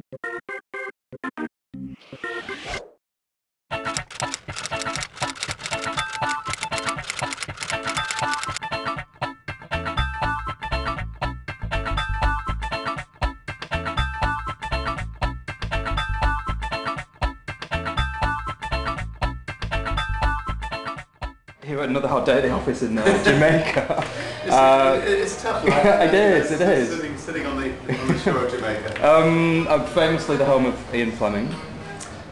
Here at another hot day at the office in Jamaica. It's tough, right? It is. Sitting on the shore of Jamaica. I'm famously the home of Ian Fleming.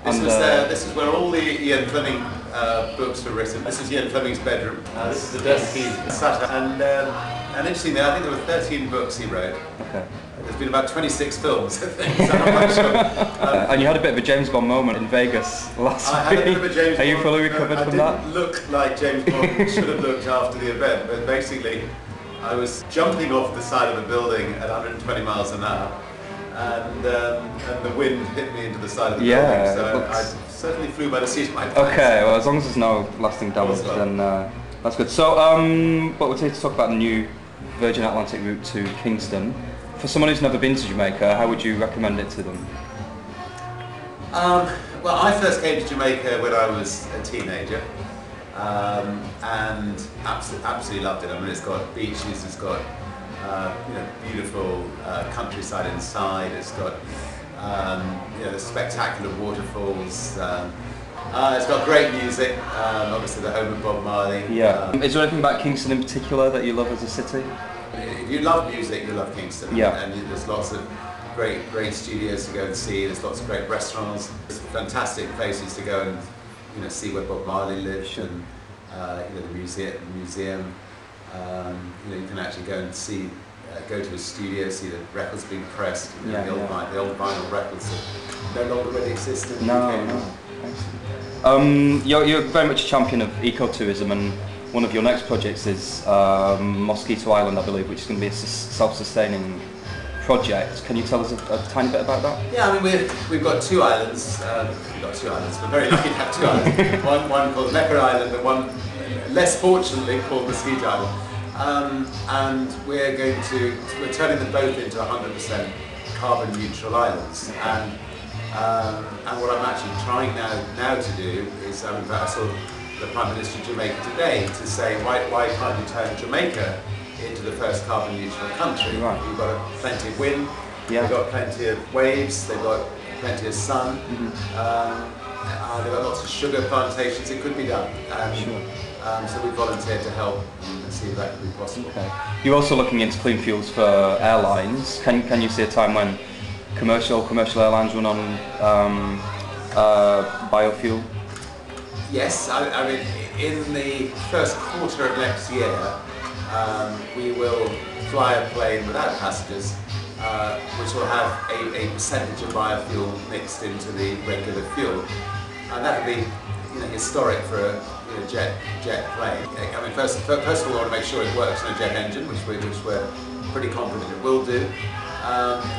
This is where all the Ian Fleming books were written. This is Ian Fleming's bedroom. This is the desk he sat at. And interestingly, I think there were 13 books he wrote. Okay. There's been about 26 films, I think, so I'm not sure. And you had a bit of a James Bond moment in Vegas last week. I had a bit of a James Bond. Are you fully recovered from that? I didn't look like James Bond should have looked after the event, but basically I was jumping off the side of a building at 120 miles an hour, and the wind hit me into the side of the building, so I certainly flew by the seat of my pants. Okay, well, as long as there's no lasting damage, then that's good. So, but we're here to talk about the new Virgin Atlantic route to Kingston. For someone who's never been to Jamaica, how would you recommend it to them? Well, I first came to Jamaica when I was a teenager, and absolutely loved it. I mean, it's got beaches, it's got beautiful countryside inside. It's got the spectacular waterfalls. It's got great music. Obviously, the home of Bob Marley. Yeah. Is there anything about Kingston in particular that you love as a city? If you love music, you love Kingston. Yeah. And there's lots of great studios to go and see. There's lots of great restaurants. There's fantastic places to go and see where Bob Marley lived. Sure. And the museum. You can actually go and see, go to a studio, see the records being pressed. The old vinyl records that no longer really exist in the UK. You're very much a champion of ecotourism, and one of your next projects is Mosquito Island, I believe, which is going to be a self-sustaining project. Can you tell us a tiny bit about that? Yeah, I mean, we've got two islands. We're very lucky to have two islands. one called Lecker Island and one, less fortunately, called Mosquito Island. And we're turning them both into 100% carbon neutral islands. And what I'm actually trying now to do is, I saw the Prime Minister of Jamaica today to say, why can't you turn Jamaica into the first carbon neutral country? Right. We've got plenty of wind, yeah. They've got plenty of waves, they've got plenty of sun, they've got lots of sugar plantations. It could be done. Sure. So we volunteered to help and see if that could be possible. Okay. You're also looking into clean fuels for airlines. Can you see a time when commercial airlines run on biofuel? Yes, I mean, in the first quarter of next year, we will fly a plane without passengers, which will have a percentage of biofuel mixed into the regular fuel, and that will be historic for a jet plane. I mean, first of all, we want to make sure it works in a jet engine, which we're pretty confident it will do.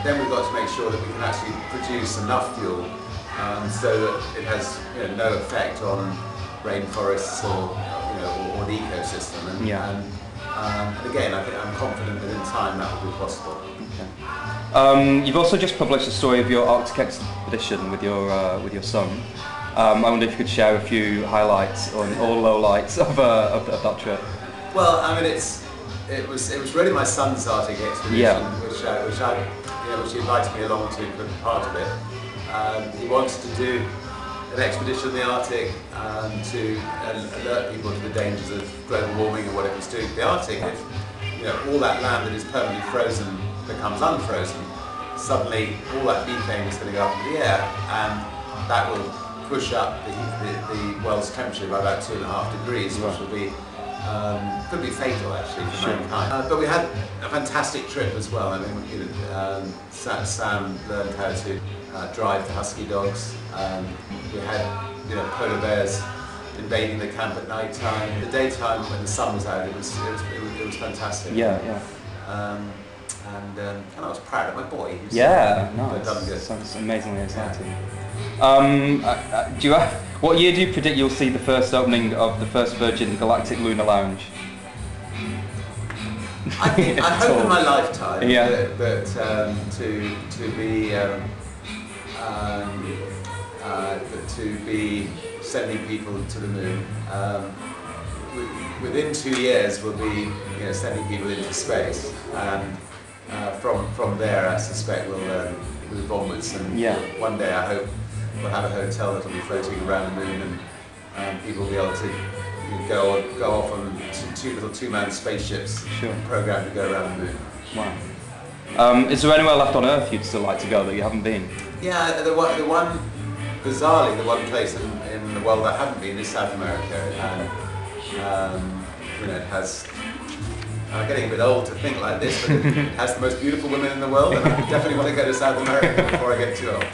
Then we've got to make sure that we can actually produce enough fuel so that it has no effect on rainforests or the ecosystem. And again, I'm confident that in time that will be possible. Okay. You've also just published a story of your Arctic expedition with your son. I wonder if you could share a few highlights or lowlights of that trip. Well, I mean, it was really my son's Arctic expedition, which he invited me along to be part of it. He wanted to do an expedition in the Arctic to alert people to the dangers of global warming and what it was doing to the Arctic. If all that land that is permanently frozen becomes unfrozen, suddenly all that methane is going to go up into the air, and that will push up the world's temperature by about 2.5 degrees, which will be could be fatal actually for mankind. But we had a fantastic trip as well. I mean, Sam learned how to drive the husky dogs. We had polar bears invading the camp at night time. In the daytime, when the sun was out, it was fantastic. Yeah. And I was proud of my boy. Sounds amazingly exciting. What year do you predict you'll see the first opening of the first Virgin Galactic Lunar Lounge? I hope in my lifetime, yeah. but to be to be sending people to the moon. Within 2 years, we'll be sending people into space, and from there, I suspect we'll move onwards. And one day, I hope we'll have a hotel that'll be floating around the moon, and people will be able to go off on two little two-man spaceships, programmed to go around the moon. Wow. Is there anywhere left on Earth you'd still like to go that you haven't been? Yeah, bizarrely, the one place in the world I haven't been is South America, and it has. I'm getting a bit old to think like this, but it has the most beautiful women in the world, and I definitely want to go to South America before I get too old.